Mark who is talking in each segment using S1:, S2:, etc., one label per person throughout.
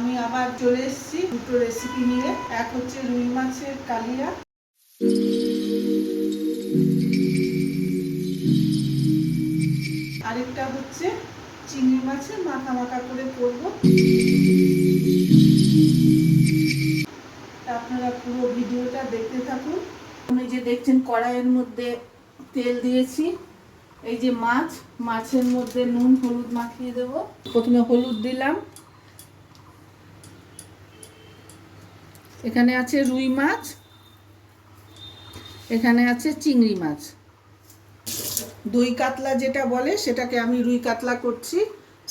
S1: আমি আবার চলে এসেছি দুটো রেসিপি নিয়ে। এক হচ্ছে রুই মাছের কালিয়া, আরেকটা হচ্ছে চিংড়ি মাছের মাখা মাখা করে করব। আপনারা পুরো ভিডিওটা দেখতে থাকুন। এই যে দেখছেন কড়াইয়ের মধ্যে তেল দিয়েছি। এই যে মাছের মধ্যে নুন হলুদ মাখিয়ে দেব। প্রথমে হলুদ দিলাম। এখানে আছে রুই মাছ, এখানে আছে চিংড়ি মাছ। দই কাতলা যেটা বলে সেটাকে আমি রুই কাতলা করছি,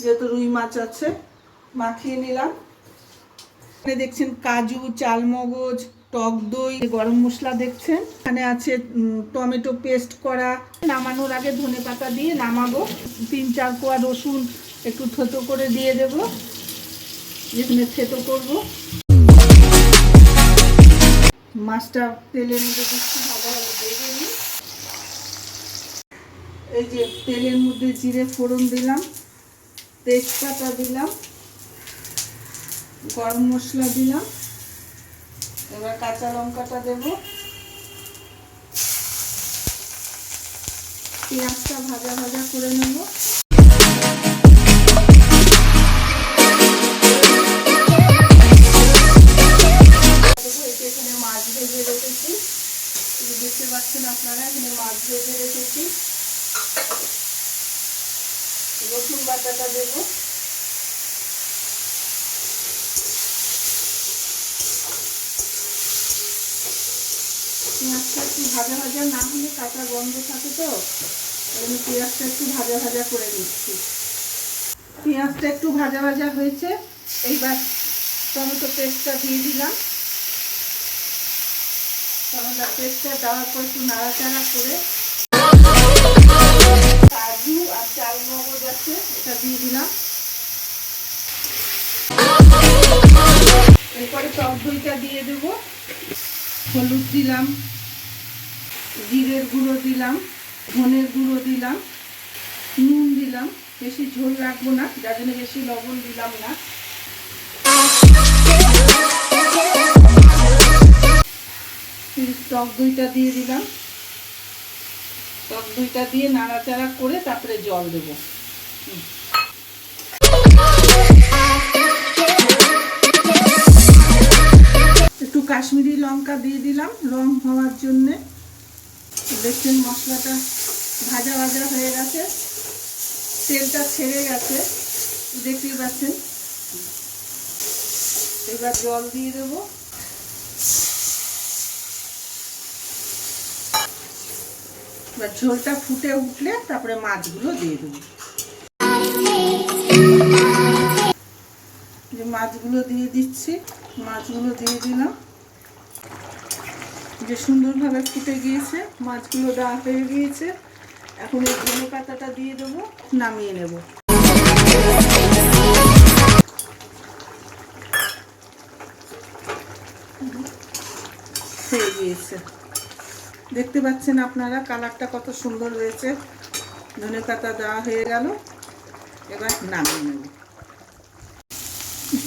S1: যেহেতু রুই মাছ আছে। মাখিয়ে নিলাম। এখানে দেখছেন কাজু, চালমগজ, টক দই, গরম মশলা দেখছেন। এখানে আছে টমেটো পেস্ট করা। নামানোর আগে ধনেপাতা দিয়ে নামাবো। 3-4 কোয়া রসুন একটু থেতো করে দিয়ে দেব, যেখানে থেতো করব। মাছটা তেলের মধ্যে দিচ্ছি, ভালোভাবে ভেজে নিই। এই যে তেলের মধ্যে জিরে ফোড়ন দিলাম, তেজপাতা দিলাম, গরম মশলা দিলাম। এবার কাঁচা লঙ্কাটা দেব। পেঁয়াজটা ভাজা ভাজা করে নেব। এখানে মাছ ভেজে রেখেছি, দেখতে পাচ্ছেন আপনারা। এখানে মাছ ভেজে রেখেছি। রসুন বাটাটা দেবো। পেঁয়াজটা একটু ভাজা ভাজা না হলে কাঁচা গন্ধ থাকে, তো আমি পেঁয়াজটা একটু ভাজা ভাজা করে নিচ্ছি। পেঁয়াজটা একটু ভাজা ভাজা হয়েছে। এইবার টমেটো পেস্টটা দিয়ে দিলাম। টমেটো পেস্টটা দেওয়ার পর একটু নাড়াচাড়া করে কাজু আর চালমগজ আছে এটা দিয়ে দিলাম। এরপরে টক দইটা দিয়ে দেবো। হলুদ দিলাম, জিরের গুঁড়ো দিলাম, ধনের গুঁড়ো দিলাম, নুন দিলাম। বেশি ঝোল রাখবো না, যার জন্য বেশি লবণ দিলাম না। টক দইটা দিয়ে দিলাম। টক দইটা দিয়ে নাড়াচাড়া করে তারপরে জল দেব। একটু কাশ্মীরি লঙ্কা দিয়ে দিলাম রং হওয়ার জন্যে। দেখছেন মশলাটা ভাজা ভাজা হয়ে গেছে, তেলটা ছেড়ে গেছে, দেখতেই পাচ্ছেন। এবার জল দিয়ে দেব। এবার ঝোলটা ফুটে উঠলে তারপরে মাছগুলো দিয়ে দেব। যে মাছগুলো দিয়ে দিচ্ছি, মাছগুলো দিয়ে দিলাম। যে সুন্দরভাবে ফুটে গিয়েছে, মাছগুলো দেওয়া হয়ে গিয়েছে। এখন এই ধনে পাতাটা দিয়ে দেবো, নামিয়ে নেব। হয়ে গিয়েছে, দেখতে পাচ্ছেন আপনারা কালারটা কত সুন্দর হয়েছে। ধনে পাতা দেওয়া হয়ে গেল, এবার নামিয়ে নেব।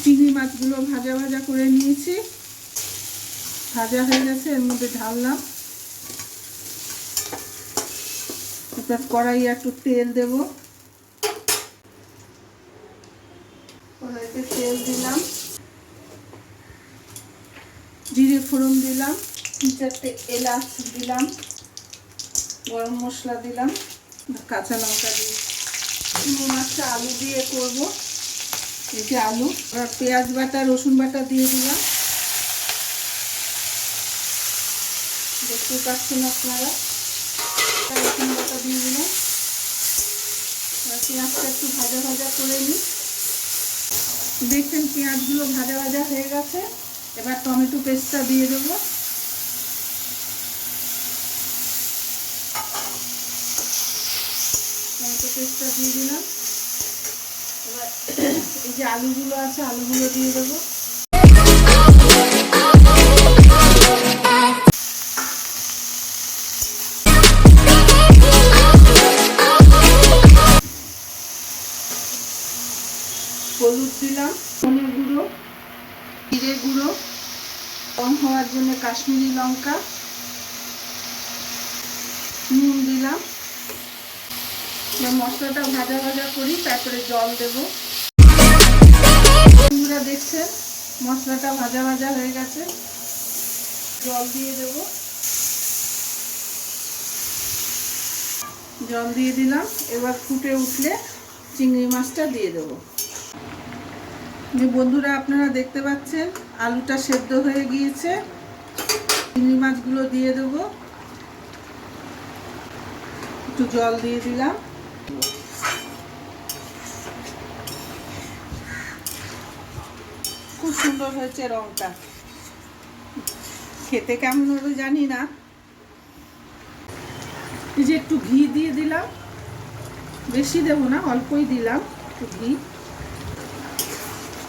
S1: চিংড়ি মাছগুলো ভাজা ভাজা করে নিয়েছি, ভাজা হয়ে গেছে। এর মধ্যে ঢাললাম। এবার কড়াইয়ে একটু তেল দেব। কড়াইতে তেল দিলাম, জিরে ফোড়ন দিলাম, 3-4টে এলাচ দিলাম, গরম মশলা দিলাম, কাঁচা লঙ্কা দিয়ে চিংড়ি মাছটা আলু দিয়ে করব। এই যে আলু, আর পেঁয়াজ বাটা রসুন বাটা দিয়ে দিলাম। দেখতে পাচ্ছেন আপনারা, রসুন বাটা দিয়ে দিলাম। পেঁয়াজটা একটু ভাজা ভাজা করে নিই। দেখছেন পেঁয়াজগুলো ভাজা ভাজা হয়ে গেছে। এবার টমেটো পেস্টটা দিয়ে দেবো। টমেটো পেস্টটা দিয়ে দিলাম। এবার এই যে আলুগুলো আছে, আলুগুলো দিয়ে দেবো। হলুদ দিলাম, ধনের গুঁড়ো, হওয়ার জন্য কাশ্মীরি লঙ্কা, নুন দিলাম। মশলাটা ভাজা ভাজা করি, তারপরে জল দেব। বন্ধুরা দেখছেন মশলাটা ভাজা ভাজা হয়ে গেছে, জল দিয়ে দেব। জল দিয়ে দিলাম। এবার ফুটে উঠলে চিংড়ি মাছটা দিয়ে দেব। যে বন্ধুরা আপনারা দেখতে পাচ্ছেন আলুটা সেদ্ধ হয়ে গিয়েছে, চিংড়ি মাছগুলো দিয়ে দেব। একটু জল দিয়ে দিলাম। খুব সুন্দর হয়েছে রংটা, খেতে কেমন হবে জানি না। এই যে একটু ঘি দিয়ে দিলাম, বেশি দেবো না, অল্পই দিলাম একটু ঘি।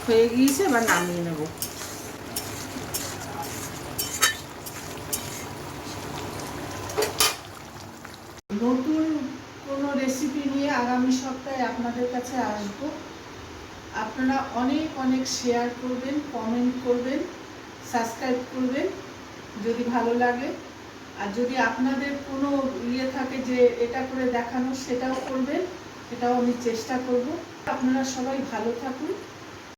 S1: হয়ে গিয়েছে, এবার নামিয়ে নেব। নতুন কোনো রেসিপি নিয়ে আগামী সপ্তাহে আপনাদের কাছে আসবো। আপনারা অনেক অনেক শেয়ার করবেন, কমেন্ট করবেন, সাবস্ক্রাইব করবেন যদি ভালো লাগে। আর যদি আপনাদের কোনো থাকে যে এটা করে দেখানো, সেটাও করবেন, সেটাও আমি চেষ্টা করব। আপনারা সবাই ভালো থাকুন।